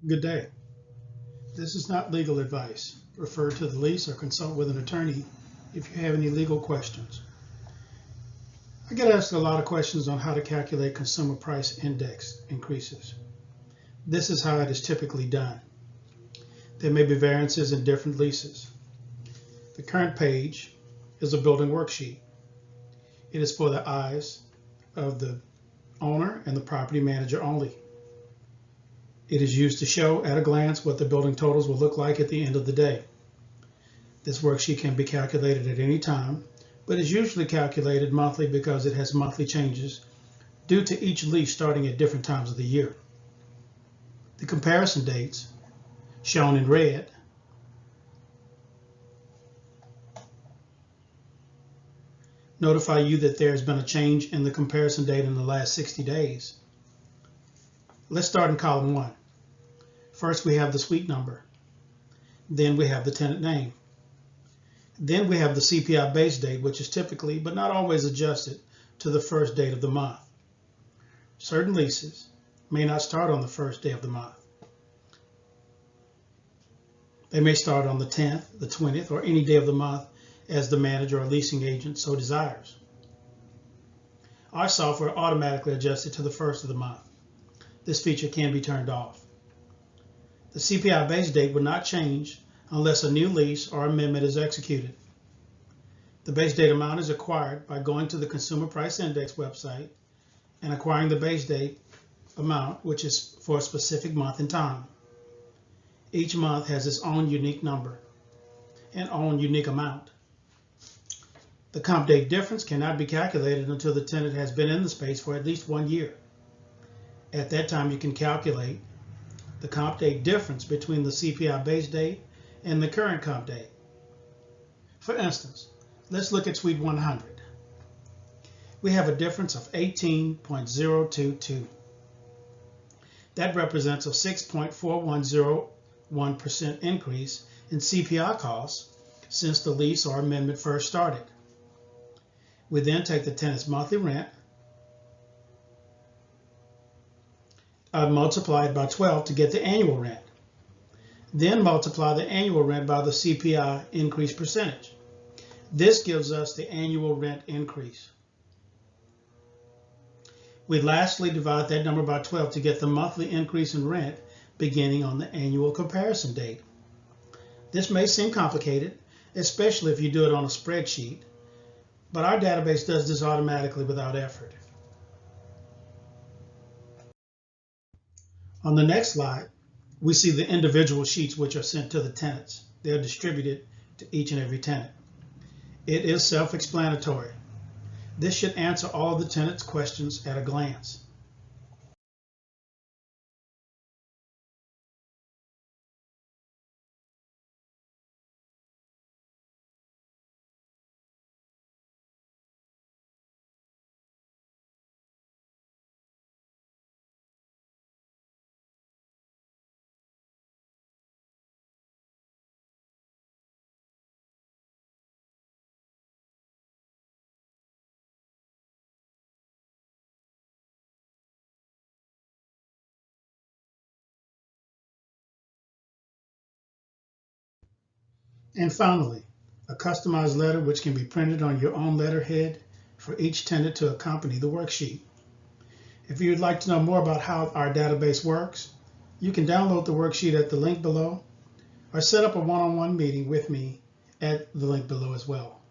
Good day. This is not legal advice. Refer to the lease or consult with an attorney if you have any legal questions. I get asked a lot of questions on how to calculate consumer price index increases. This is how it is typically done. There may be variances in different leases. The current page is a building worksheet. It is for the eyes of the owner and the property manager only. It is used to show at a glance what the building totals will look like at the end of the day. This worksheet can be calculated at any time, but is usually calculated monthly because it has monthly changes due to each lease starting at different times of the year. The comparison dates, shown in red, notify you that there has been a change in the comparison date in the last 60 days. Let's start in column 1. First, we have the suite number. Then we have the tenant name. Then we have the CPI base date, which is typically, but not always, adjusted to the first date of the month. Certain leases may not start on the first day of the month. They may start on the 10th, the 20th, or any day of the month as the manager or leasing agent so desires. Our software automatically adjusts it to the first of the month. This feature can be turned off. The CPI base date will not change unless a new lease or amendment is executed. The base date amount is acquired by going to the Consumer Price Index website and acquiring the base date amount, which is for a specific month and time. Each month has its own unique number and own unique amount. The comp date difference cannot be calculated until the tenant has been in the space for at least 1 year. At that time, you can calculate the comp date difference between the CPI base date and the current comp date. For instance, let's look at Suite 100. We have a difference of 18.022. That represents a 6.4101% increase in CPI costs since the lease or amendment first started. We then take the tenant's monthly rent, multiply it by 12 to get the annual rent. Then multiply the annual rent by the CPI increase percentage. This gives us the annual rent increase. We lastly divide that number by 12 to get the monthly increase in rent beginning on the annual comparison date. This may seem complicated, especially if you do it on a spreadsheet, but our database does this automatically without effort. On the next slide, we see the individual sheets which are sent to the tenants. They are distributed to each and every tenant. It is self-explanatory. This should answer all of the tenants' questions at a glance. And finally, a customized letter which can be printed on your own letterhead for each tenant to accompany the worksheet. If you'd like to know more about how our database works, you can download the worksheet at the link below or set up a one-on-one meeting with me at the link below as well.